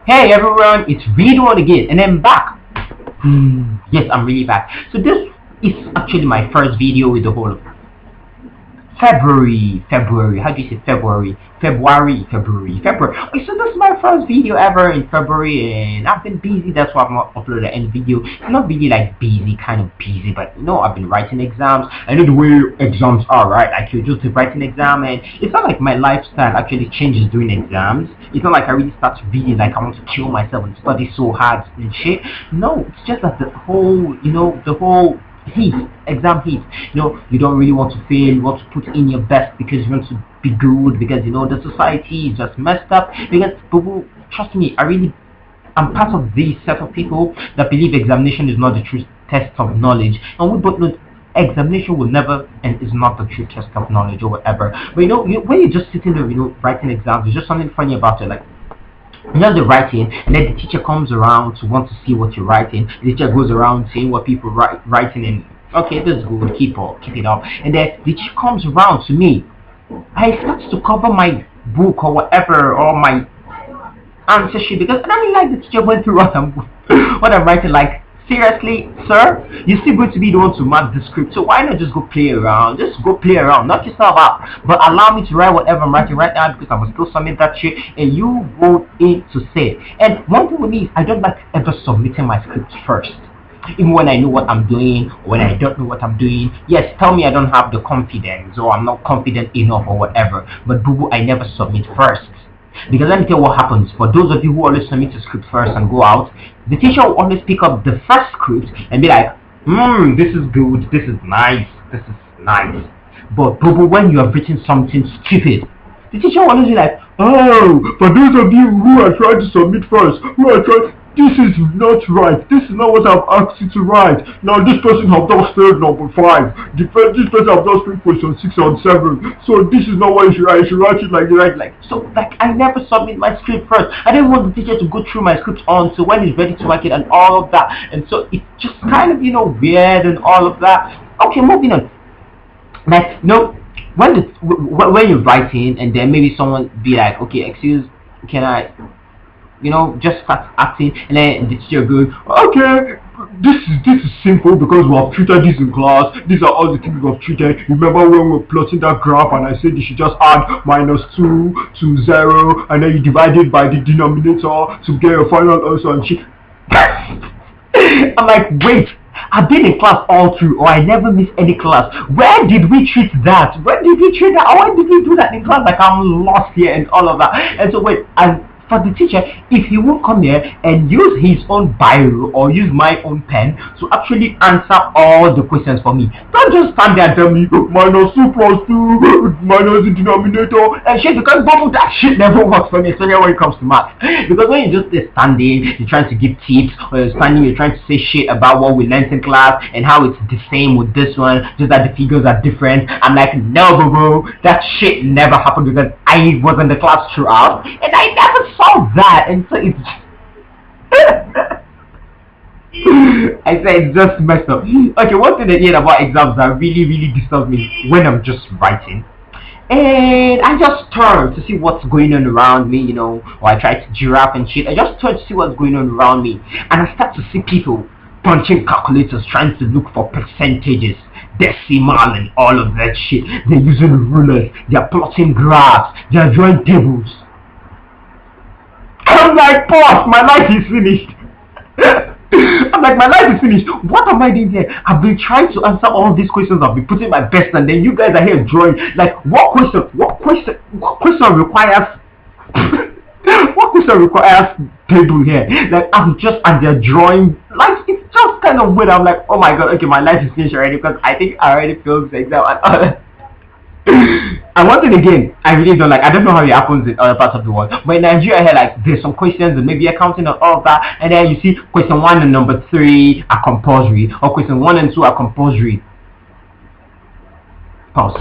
Hey everyone, it's Video again, and I'm back. Yes, I'm really back. So this is actually my first video with the whole February. How do you say February? February. Okay, so this is my first video ever in February, and I've been busy. That's why I've not uploaded any video. Not really like busy, kind of busy, but I've been writing exams. I know the way exams are, right? Like you just write an exam, and it's not like my lifestyle actually changes during exams. It's not like I really start feeling like I want to kill myself and study so hard and shit. No, it's just that the whole heat, exam heat. You don't really want to fail. You want to put in your best because you want to be good. Because the society is just messed up. Because people, trust me, I'm part of this set of people that believe examination is not the true test of knowledge, and we both know examination will never and is not the true test of knowledge or whatever. But when you're just sitting there, writing exams, there's just something funny about it. Like, the writing, and then the teacher comes around to want to see what you're writing. The teacher goes around seeing what people writing, and okay, this is good, keep it up. And then the teacher comes around to me. I start to cover my book or whatever, or my answer sheet, because I mean, like, the teacher went through what I'm writing. Like, seriously, sir, you're still going to be the one to mark the script, so why not just go play around? Just go play around, knock yourself out, but allow me to write whatever I'm writing right now, because I must still submit that shit, and you go in to say. And one thing with me is I don't like ever submitting my script first. Even when I know what I'm doing, or when I don't know what I'm doing. Yes, tell me I don't have the confidence, or I'm not confident enough, or whatever, but boo, I never submit first. Because let me tell you what happens. For those of you who always submit a script first and go out, the teacher will always pick up the first script and be like, this is good, this is nice. But when you have written something stupid, the teacher will always be like, oh, for those of you who are trying to submit first, this is not right. This is not what I've asked you to write. Now this person have just failed number 5. This person have just failed question 6 and 7. So this is not what you should write. You should write it like right. So like, I never submit my script first. I didn't want the teacher to go through my script on, so when he's ready to write it and all of that. And so it's just kind of weird and all of that. Okay, moving on. Like, when you're writing, and then maybe someone be like, okay, excuse, can I just start acting, and then the teacher goes, okay, this is simple because we have treated this in class. These are all the things we have treated. Remember when we were plotting that graph and I said you should just add -2 to 0, and then you divide it by the denominator to get your final answer and shit. I'm like, wait, I've been in class all through, or I never miss any class. Where did we treat that? When did we treat that? Or when did we do that in class? Like, I'm lost here and all of that. And so wait, and for the teacher, if he won't come here and use his own biro or use my own pen to actually answer all the questions for me, don't just stand there and tell me -2 + 2 minus the denominator and shit, because both of that shit never works for me, especially when it comes to math. Because when you just standing, you're trying to give tips, or you're standing, you're trying to say shit about what we learned in class and how it's the same with this one, just that the figures are different. I'm like, no, bro, that shit never happened, because I was in the class throughout and I never saw that. And so it's I say it's just messed up. Okay, one thing again about exams that really disturbs me when I'm just writing, and I just turn to see what's going on around me, or I try to giraffe and shit. I just turn to see what's going on around me, and I start to see people punching calculators, trying to look for percentages, decimal, and all of that shit. They're using rulers, they're plotting graphs, they're drawing tables. I'm like, boss, my life is finished. I'm like, my life is finished. What am I doing here? I've been trying to answer all these questions. I've been putting my best, and then you guys are here drawing. Like, what question requires what question requires table here? Like, and they're drawing. Like, it's just kind of weird. I'm like, oh my god, okay, my life is finished already, because I think I already failed the exam and all that. And one thing again, I really don't like, I don't know how it happens in other parts of the world, but in Nigeria here, like, there's some questions and maybe accounting and all of that, and then you see question 1 and number 3 are compulsory, or question 1 and 2 are compulsory. Pause.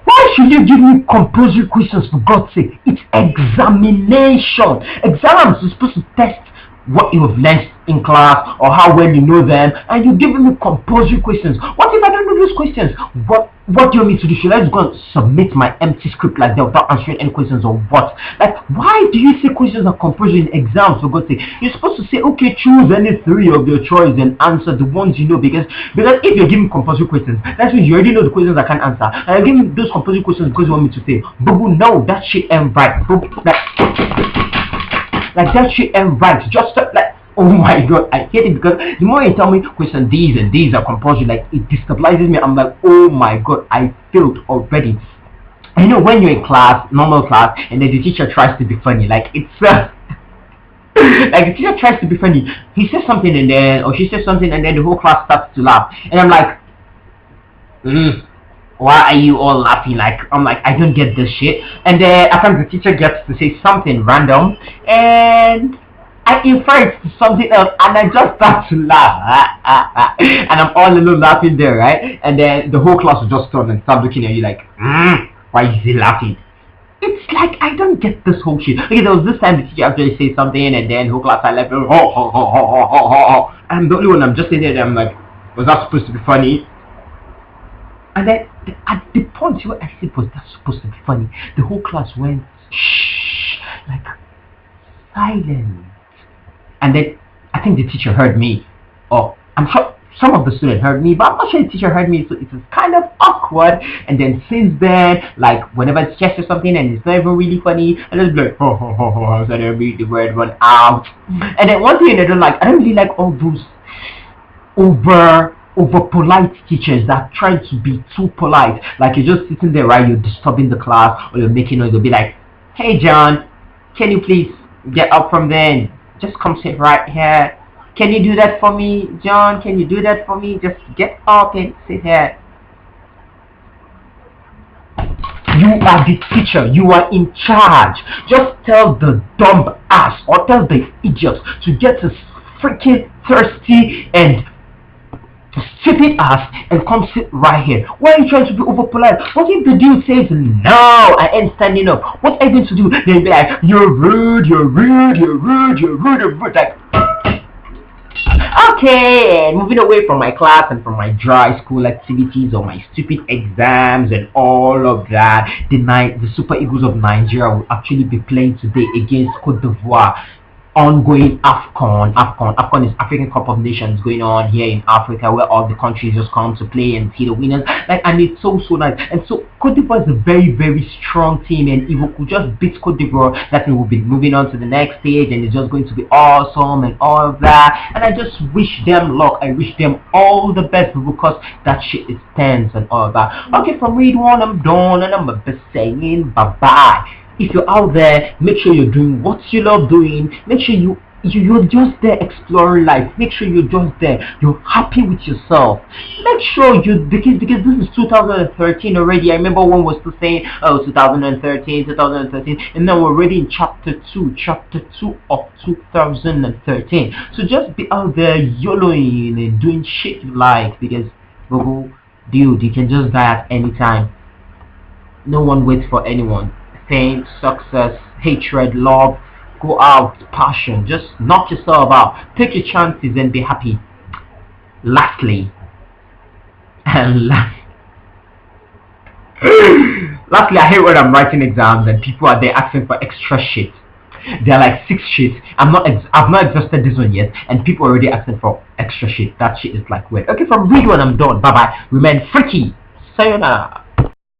Why should you give me compulsory questions, for God's sake? It's examination. Exams are supposed to test what you have learned in class or how well you know them, and you're giving me compulsory questions. What if I don't know those questions? What do you want me to do? Should I just go and submit my empty script like that without answering any questions, or what? Like, why do you say questions are compulsory in exams, for God's sake? You're supposed to say, okay, choose any three of your choice and answer the ones you know, because if you're giving compulsory questions, that means you already know the questions I can't answer, and you're giving those compulsory questions because you want me to say, boo, no, that shit ain't right. Like that shit ain't right. Just like, oh my god, I hate it, because the more you tell me question these and these are compulsory, like, it destabilizes me. I'm like, oh my god, I failed already. You know, when you're in class, normal class, and then the teacher tries to be funny, like, it's like the teacher tries to be funny. He says something and then, or she says something, and then the whole class starts to laugh, and I'm like, why are you all laughing? Like, I'm like, I don't get this shit. And then after the teacher gets to say something random, and I infer it to something else, and I just start to laugh, and I'm all alone laughing there, right? And then the whole class will just turn and start looking at you like, why is he laughing? It's like, I don't get this whole shit. Okay, there was this time the teacher actually said something, and then whole class I left, I'm the only one. I'm just sitting there, I'm like, was that supposed to be funny? And then at the point where I said, was that supposed to be funny, the whole class went shh, like silent. And then I think the teacher heard me, or I'm sure some of the students heard me, but I'm not sure the teacher heard me, so it was kind of awkward. And then since then, like, whenever the teacher says something and it's not even really funny, I just be like, so I don't read the word one out. And then one thing I don't really like all those over polite teachers that try to be too polite. Like, you're just sitting there, right, you're disturbing the class, or you're making noise. They'll be like, hey John, can you please get up from there and just come sit right here? Can you do that for me, John? Can you do that for me? Just get up and sit here. You are the teacher, you are in charge. Just tell the dumb ass, or tell the idiots to get his freaking thirsty and stupid ass and come sit right here. Why are you trying to be over polite? What if the dude says no, I ain't standing up? What are you going to do? They'll be like, you're rude, you're rude, you're rude, you're rude, you're rude. Like, okay, and moving away from my class and from my dry school activities or my stupid exams and all of that, the Super Eagles of Nigeria will actually be playing today against Cote d'Ivoire. Ongoing AFCON is African Cup of Nations, going on here in Africa, where all the countries just come to play and see the winners. Like, and it's so nice. And so Cote d'Ivoire is a very, very strong team, and if we could just beat Cote d'Ivoire, that we will be moving on to the next stage, and it's just going to be awesome and all of that. And I just wish them luck. I wish them all the best, because that shit is tense and all of that. Okay, from read one, I'm done, and I'm be saying bye bye. If you're out there, make sure you're doing what you love doing. Make sure you're just there exploring life. Make sure you're just there, you're happy with yourself. Make sure because this is 2013 already. I remember one was still saying, oh, 2013, and now we're already in chapter 2 of 2013. So just be out there YOLOing and doing shit you like, because dude, you can just die at any time. No one waits for anyone. Fame, success, hatred, love, go out, passion, just knock yourself out, take your chances and be happy. Lastly, I hate when I'm writing exams and people are there asking for extra shit. There are like 6 sheets. I've not exhausted this one yet, and people are already asking for extra shit. That shit is like weird. Okay, from read one, I'm done. Bye bye. Remain freaky. Sayonara.